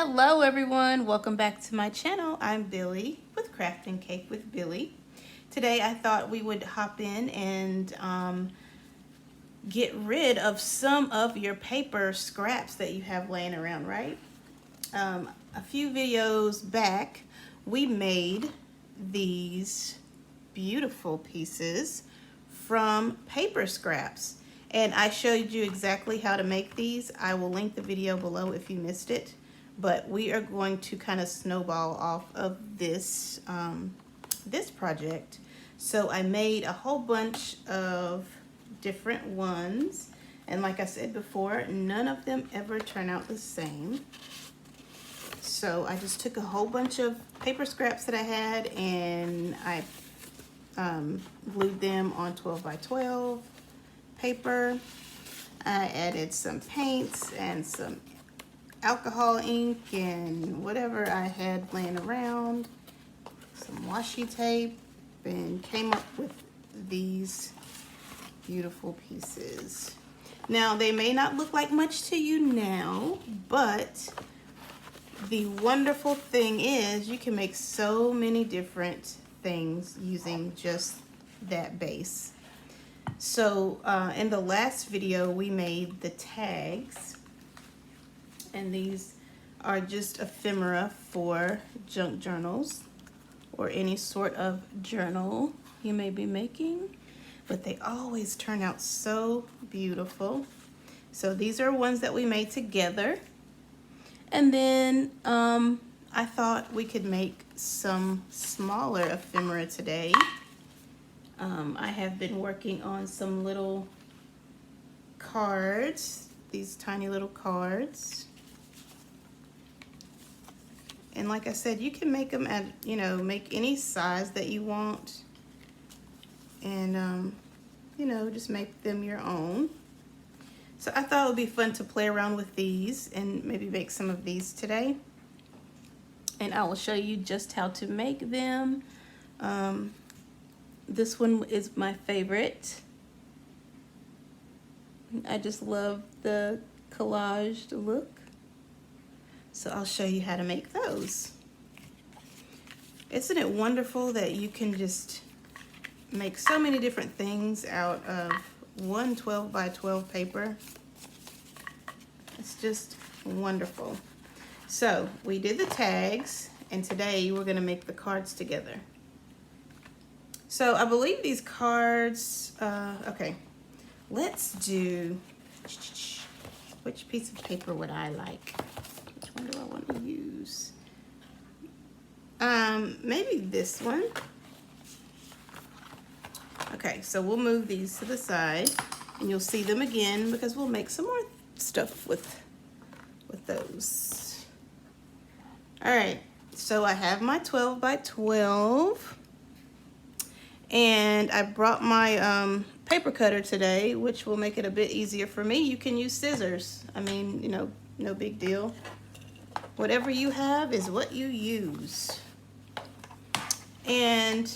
Hello everyone, welcome back to my channel. I'm Billy with Craft and Cake with Billy. Today I thought we would hop in and get rid of some of your paper scraps that you have laying around, right? A few videos back we made these beautiful pieces from paper scraps, and I showed you exactly how to make these. I will link the video below if you missed it. But we are going to kind of snowball off of this this project. So I made a whole bunch of different ones, and like I said before, none of them ever turn out the same. So I just took a whole bunch of paper scraps that I had, and I glued them on 12 by 12 paper. I added some paints and some alcohol ink and whatever I had laying around, some washi tape, and came up with these beautiful pieces. Now, they may not look like much to you now, but the wonderful thing is you can make so many different things using just that base. So in the last video we made the tags, and these are just ephemera for junk journals or any sort of journal you may be making, but they always turn out so beautiful. So these are ones that we made together, and then I thought we could make some smaller ephemera today. I have been working on some little cards, these tiny little cards. And like I said, you can make them at, make any size that you want. And, just make them your own. So I thought it would be fun to play around with these and maybe make some of these today. And I will show you just how to make them. This one is my favorite. I just love the collaged look. So I'll show you how to make those. Isn't it wonderful that you can just make so many different things out of one 12 by 12 paper? It's just wonderful. So we did the tags, and today we're going to make the cards together. So I believe these cards, okay, let's do, which piece of paper would I like? What do I want to use? Maybe this one. Okay, so we'll move these to the side, and you'll see them again because we'll make some more stuff with those. All right, so I have my 12 by 12, and I brought my paper cutter today, which will make it a bit easier for me. You can use scissors. I mean, no big deal. Whatever you have is what you use. And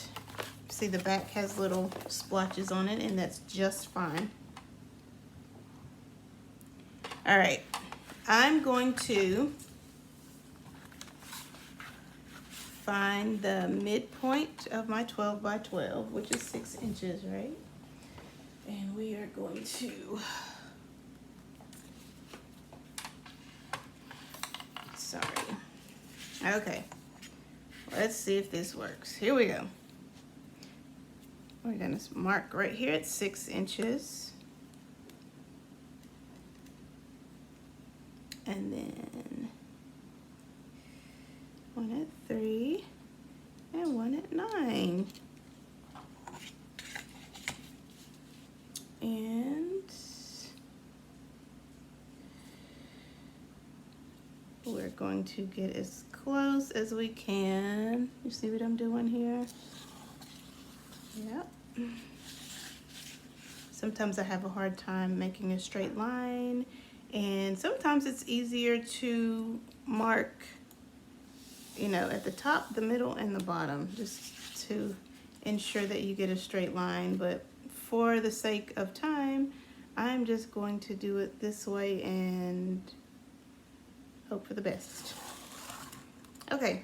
see, the back has little splotches on it, and that's just fine. All right, I'm going to find the midpoint of my 12 by 12, which is 6 inches, right? And we are going to, okay, let's see if this works. Here we go. We're gonna mark right here at 6 inches. And then one at 3 and one at 9. And we're going to get as close as we can. You see what I'm doing here? Yep. Sometimes I have a hard time making a straight line, and sometimes it's easier to mark, at the top, the middle, and the bottom, just to ensure that you get a straight line. But for the sake of time, I'm just going to do it this way and hope for the best. Okay,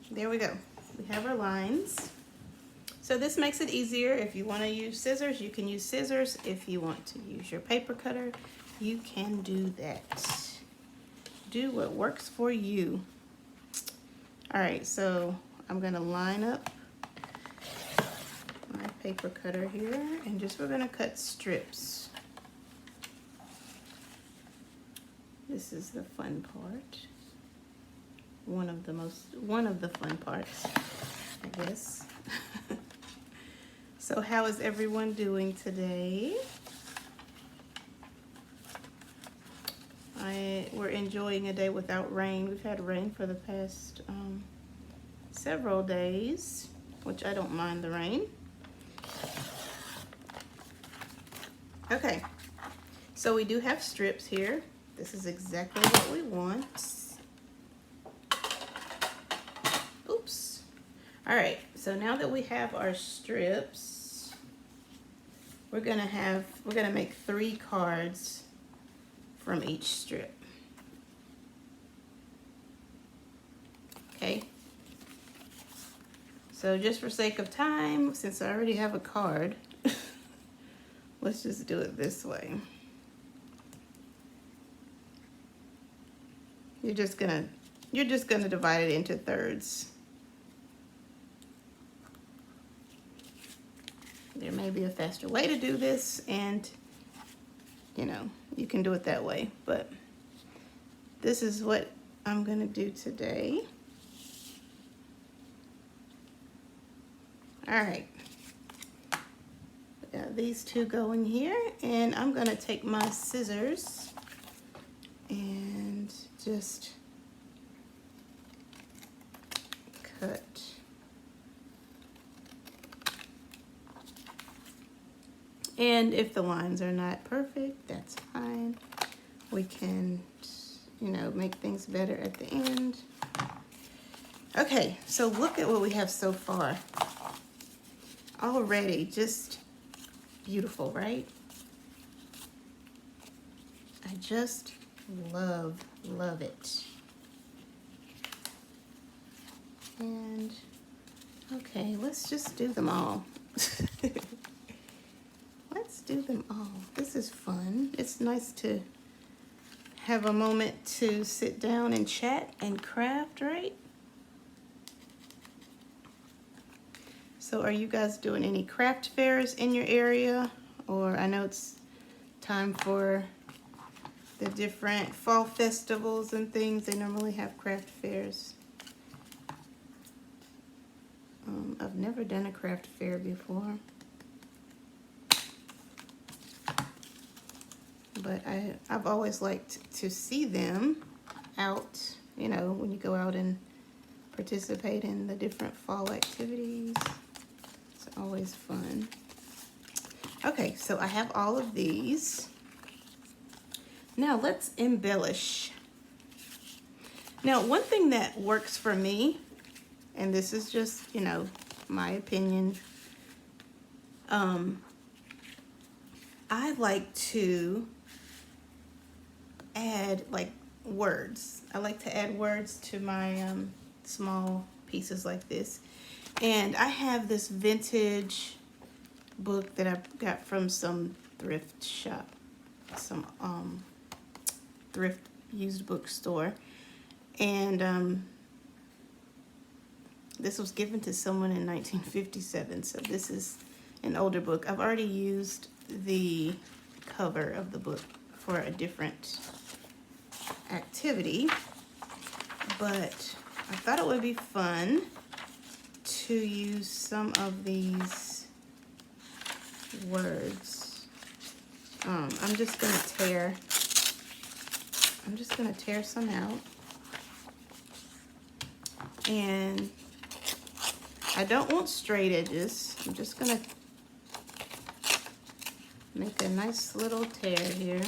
there we go. We have our lines. So this makes it easier. If you want to use scissors, you can use scissors. If you want to use your paper cutter, you can do that. Do what works for you. All right, so I'm gonna line up my paper cutter here, and we're gonna cut strips. This is the fun part. One of the fun parts, I guess. So how is everyone doing today? We're enjoying a day without rain. We've had rain for the past several days, which I don't mind the rain. Okay, so we do have strips here. This is exactly what we want. Oops. All right, so now that we have our strips, we're gonna make 3 cards from each strip. Okay. So just for sake of time, since I already have a card, let's just do it this way. You're just gonna divide it into thirds. There may be a faster way to do this, and you know, you can do it that way, but this is what I'm gonna do today. All right, we got these 2 going here, and I'm gonna take my scissors and just cut. And if the lines are not perfect, that's fine. We can, you know, make things better at the end. Okay, so look at what we have so far. Already just beautiful, right? I just love it. And okay, let's just do them all. Let's do them all. This is fun. It's nice to have a moment to sit down and chat and craft, right? So are you guys doing any craft fairs in your area? Or I know it's time for the different fall festivals and things. They normally have craft fairs. I've never done a craft fair before. But I've always liked to see them out, you know, when you go out and participate in the different fall activities. It's always fun. Okay, so I have all of these. Now let's embellish. Now, one thing that works for me, and this is just, you know, my opinion, I like to add like words. I like to add words to my small pieces like this. And I have this vintage book that I got from some thrift shop, some thrift used bookstore. And this was given to someone in 1957, so this is an older book. I've already used the cover of the book for a different activity, but I thought it would be fun to use some of these words. I'm just gonna tear some out, and I don't want straight edges. I'm just gonna make a nice little tear here.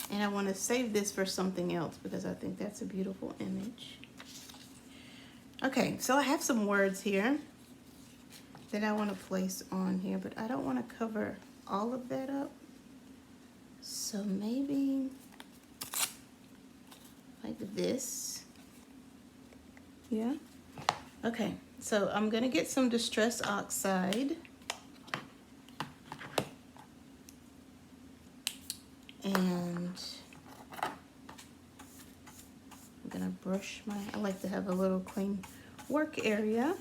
And I want to save this for something else because I think that's a beautiful image. Okay, so I have some words here that I want to place on here, but I don't want to cover all of that up. So maybe this. Yeah. Okay, so I'm gonna get some Distress Oxide. And I'm gonna brush I like to have a little clean work area.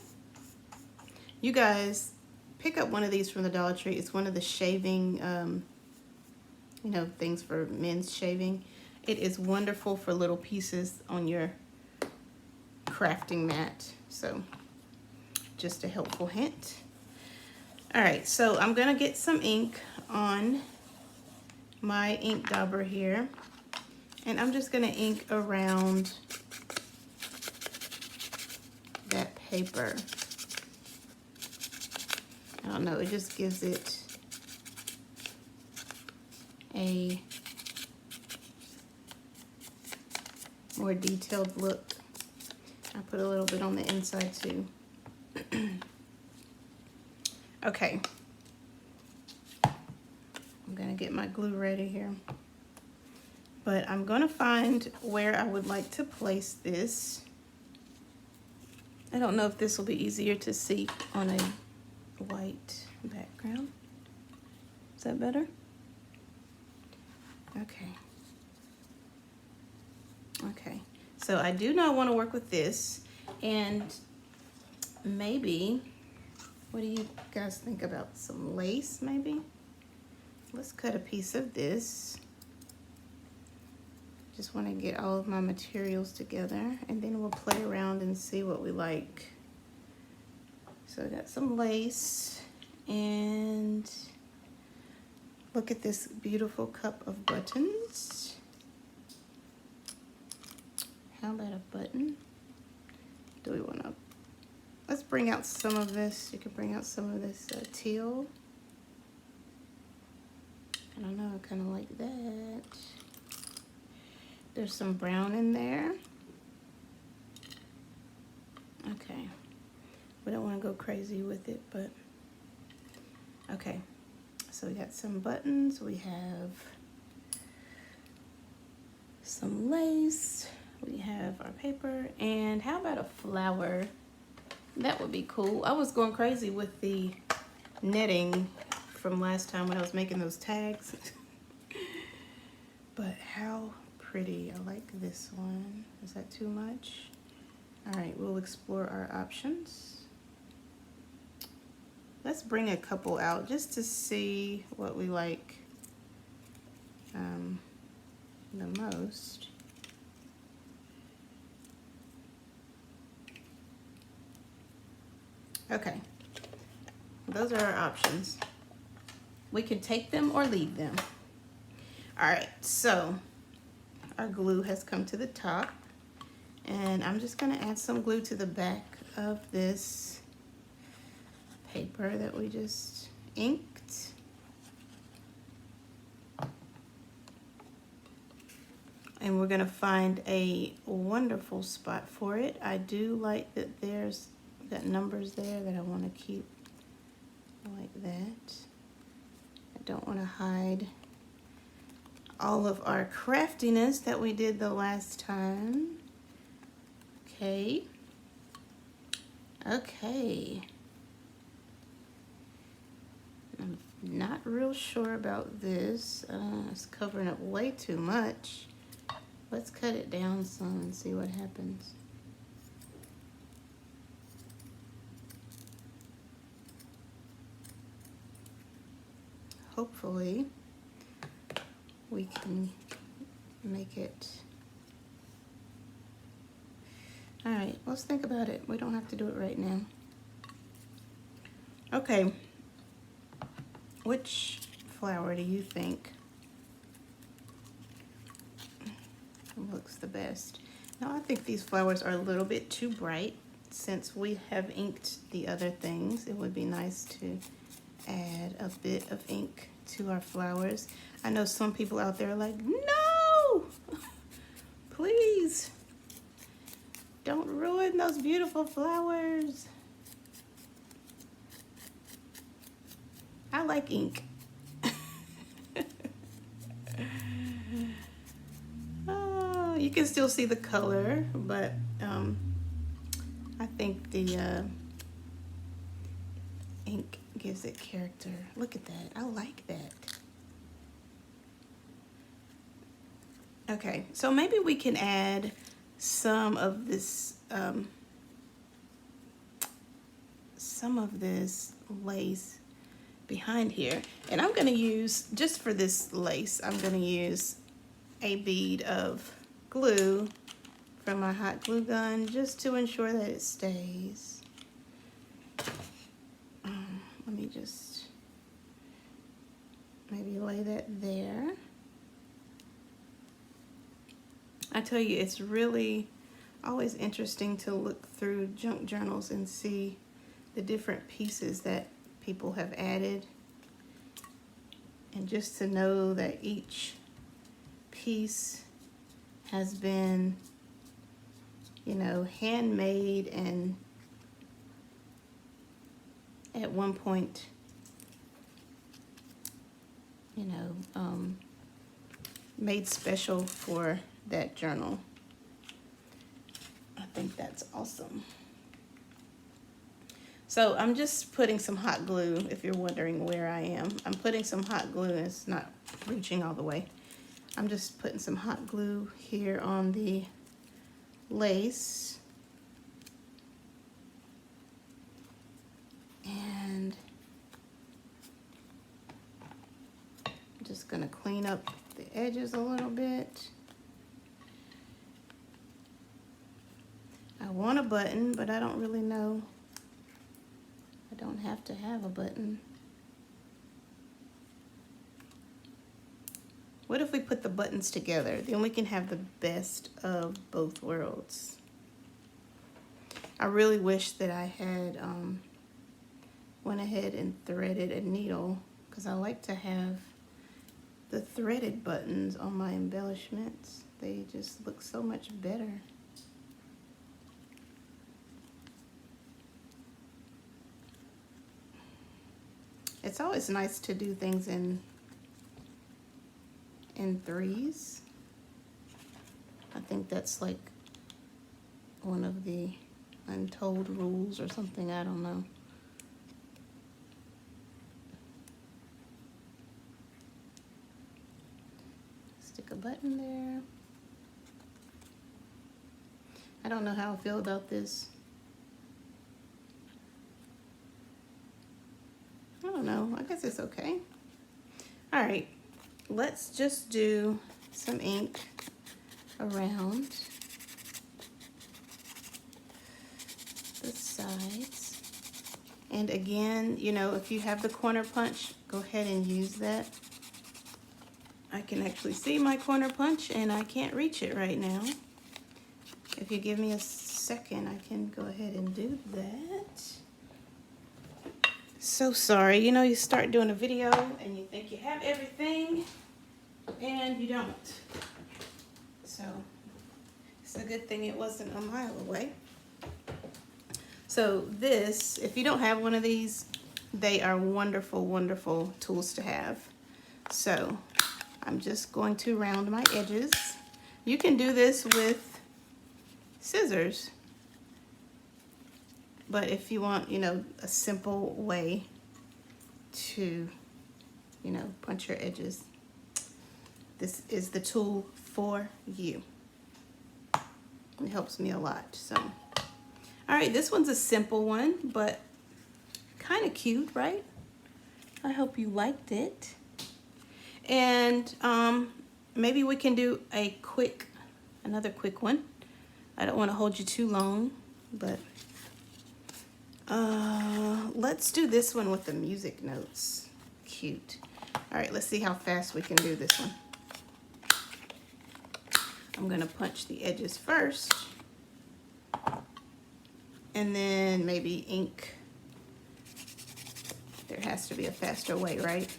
You guys, pick up one of these from the Dollar Tree. It's one of the shaving, you know, things for men's shaving. It is wonderful for little pieces on your crafting mat. So just a helpful hint. All right, so I'm gonna get some ink on my ink dauber here, and I'm just gonna ink around that paper. I don't know, it just gives it a more detailed look. I put a little bit on the inside too. Okay. I'm gonna get my glue ready here. But I'm gonna find where I would like to place this. I don't know if this will be easier to see on a white background. Is that better? Okay. Okay, so I do know I want to work with this, and maybe, what do you guys think about some lace maybe? Let's cut a piece of this. Just want to get all of my materials together, and then we'll play around and see what we like. So I got some lace, and look at this beautiful cup of buttons. How about a button? Do we want to, let's bring out some of this. You could bring out some of this teal. I don't know, I kind of like that. There's some brown in there. Okay. We don't want to go crazy with it, but okay. So we got some buttons. We have some lace. We have our paper. And how about a flower? That would be cool. I was going crazy with the netting from last time when I was making those tags. But how pretty. I like this one. Is that too much? All right, we'll explore our options. Let's bring a couple out just to see what we like the most. Okay, those are our options. We can take them or leave them. All right, so our glue has come to the top, and I'm just gonna add some glue to the back of this paper that we just inked. And we're gonna find a wonderful spot for it. I do like that there's got numbers there that I wanna keep like that. I don't wanna hide all of our craftiness that we did the last time. Okay. Okay. I'm not real sure about this. It's covering up way too much. Let's cut it down some and see what happens. Hopefully we can make it. All right, let's think about it. We don't have to do it right now. Okay, which flower do you think looks the best? Now, I think these flowers are a little bit too bright. Since we have inked the other things, it would be nice to add a bit of ink to our flowers. I know some people out there are like, no, please don't ruin those beautiful flowers. I like ink. you can still see the color, but I think the ink gives it character. Look at that. I like that. Okay, so maybe we can add some of this lace behind here. And I'm going to use, just for this lace, I'm going to use a bead of glue from my hot glue gun just to ensure that it stays. Let me just maybe lay that there. I tell you, it's really always interesting to look through junk journals and see the different pieces that people have added, and just to know that each piece has been, you know, handmade and at one point, you know, made special for that journal. I think that's awesome. So I'm just putting some hot glue, if you're wondering where I am. I'm putting some hot glue, and it's not reaching all the way. I'm just putting some hot glue here on the lace. And I'm just gonna clean up the edges a little bit. I want a button, but I don't really know. I don't have to have a button. What if we put the buttons together? Then we can have the best of both worlds. I really wish that I had went ahead and threaded a needle, because I like to have the threaded buttons on my embellishments. They just look so much better. It's always nice to do things in threes. I think that's like one of the untold rules or something, I don't know. Stick a button there. I don't know how I feel about this. I don't know, I guess it's okay. All right, let's just do some ink around the sides. And again, you know, if you have the corner punch, go ahead and use that. I can actually see my corner punch and I can't reach it right now. If you give me a second, I can go ahead and do that. So sorry, you know, you start doing a video and you think you have everything and you don't. So it's a good thing it wasn't a mile away. So this, if you don't have one of these, they are wonderful, wonderful tools to have. So I'm just going to round my edges. You can do this with scissors. But if you want, you know, a simple way to, you know, punch your edges, this is the tool for you. It helps me a lot. So, all right, this one's a simple one, but kind of cute, right? I hope you liked it. And maybe we can do another quick one. I don't want to hold you too long, but let's do this one with the music notes. Cute. All right, let's see how fast we can do this one. I'm gonna punch the edges first, and then maybe ink. There has to be a faster way, right?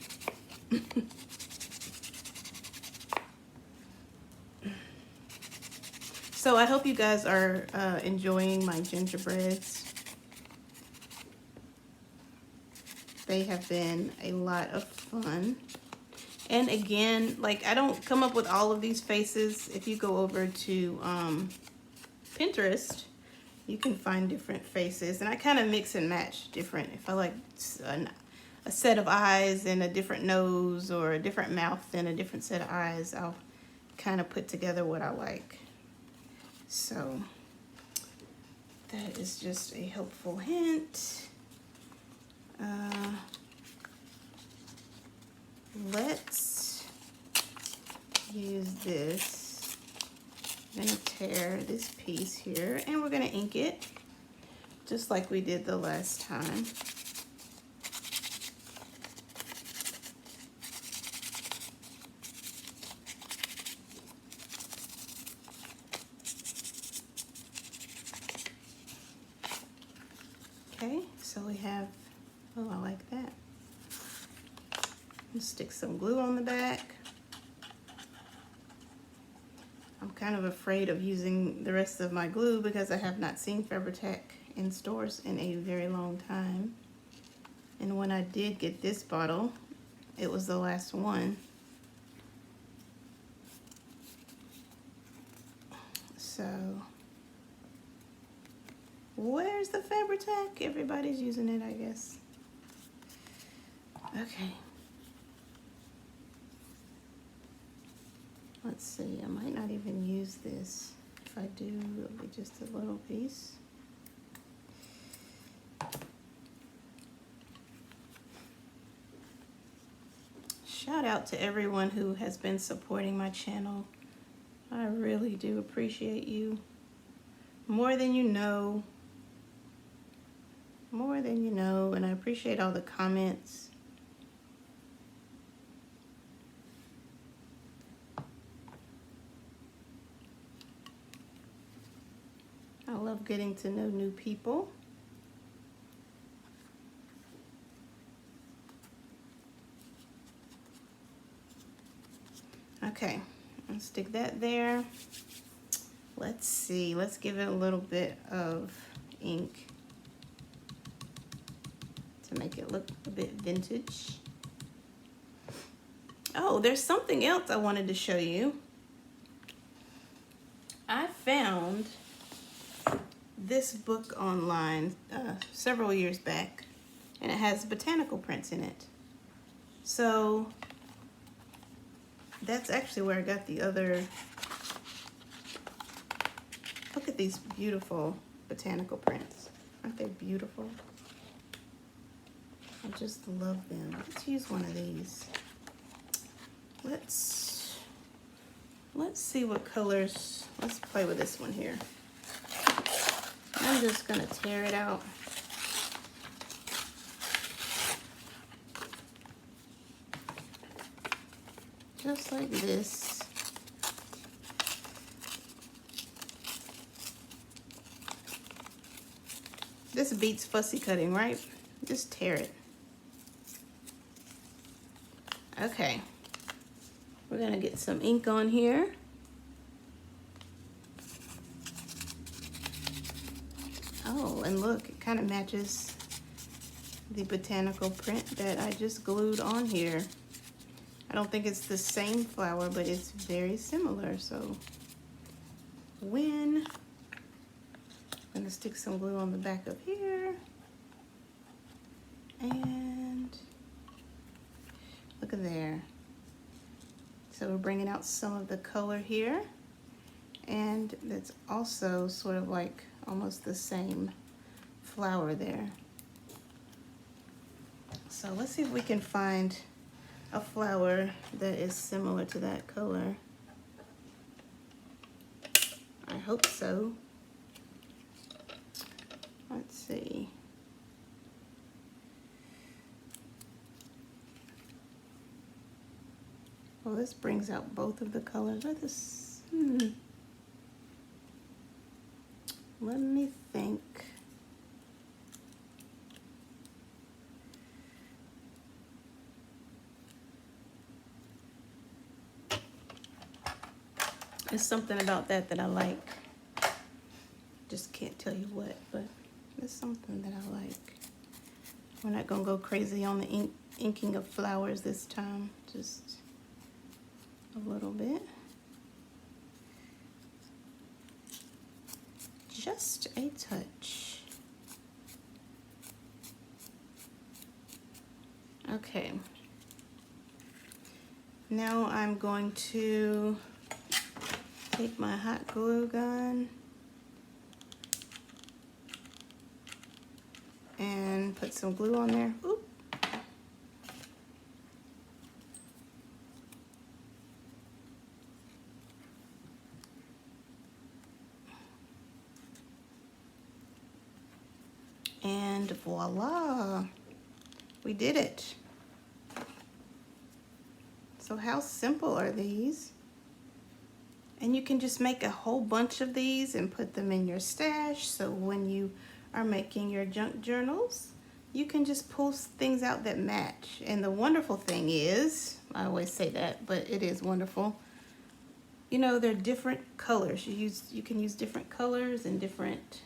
So I hope you guys are enjoying my gingerbreads. They have been a lot of fun. And again, like I don't come up with all of these faces. If you go over to Pinterest, you can find different faces, and I kind of mix and match different. If I like a set of eyes and a different nose, or a different mouth and a different set of eyes, I'll kind of put together what I like. So that is just a helpful hint. Let's use this. I'm gonna tear this piece here and we're gonna ink it just like we did the last time. Okay, so we have, oh, I like that. Let's stick some glue on the back. I'm kind of afraid of using the rest of my glue because I have not seen Fabri-Tac in stores in a very long time. And when I did get this bottle, it was the last one. So, where's the Fabri-Tac? Everybody's using it, I guess. Okay. Let's see, I might not even use this. If I do, it'll be just a little piece. Shout out to everyone who has been supporting my channel. I really do appreciate you. More than you know. More than you know, and I appreciate all the comments. I love getting to know new people. Okay, I'll stick that there. Let's see, let's give it a little bit of ink to make it look a bit vintage. Oh, there's something else I wanted to show you. I found this book online several years back, and it has botanical prints in it. So that's actually where I got the other. Look at these beautiful botanical prints. Aren't they beautiful? I just love them. Let's use one of these. Let's see what colors. Let's play with this one here. I'm just gonna tear it out. Just like this. This beats fussy cutting, right? Just tear it. Okay. We're gonna get some ink on here. Oh, and look, it kind of matches the botanical print that I just glued on here. I don't think it's the same flower, but it's very similar. So I'm gonna stick some glue on the back of here. And look at there. So we're bringing out some of the color here. And it's also sort of like almost the same flower there. So let's see if we can find a flower that is similar to that color. I hope so. Let's see. Well, this brings out both of the colors. Let me think. There's something about that I like. Just can't tell you what, but there's something that I like. We're not gonna go crazy on the inking of flowers this time. Just a little bit. Just a touch. Okay. Now I'm going to take my hot glue gun and put some glue on there. Oop. And voila, we did it. So how simple are these? And you can just make a whole bunch of these and put them in your stash, so when you are making your junk journals, you can just pull things out that match. And the wonderful thing is, I always say that, but it is wonderful, you know, they're different colors. You can use different colors and different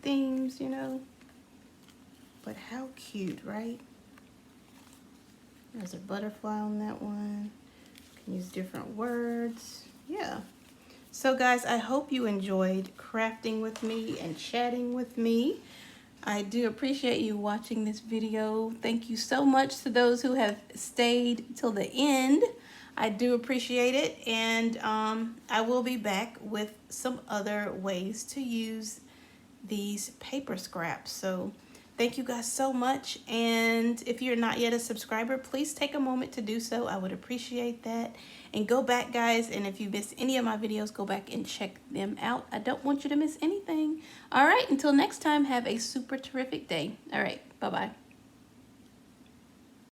themes, you know. But how cute, right? There's a butterfly on that one. You can use different words. Yeah. So guys, I hope you enjoyed crafting with me and chatting with me. I do appreciate you watching this video. Thank you so much to those who have stayed till the end. I do appreciate it. And I will be back with some other ways to use these paper scraps. So thank you guys so much. And if you're not yet a subscriber, please take a moment to do so. I would appreciate that. And go back, guys, and if you missed any of my videos, go back and check them out. I don't want you to miss anything. All right, until next time, have a super terrific day. All right, bye-bye.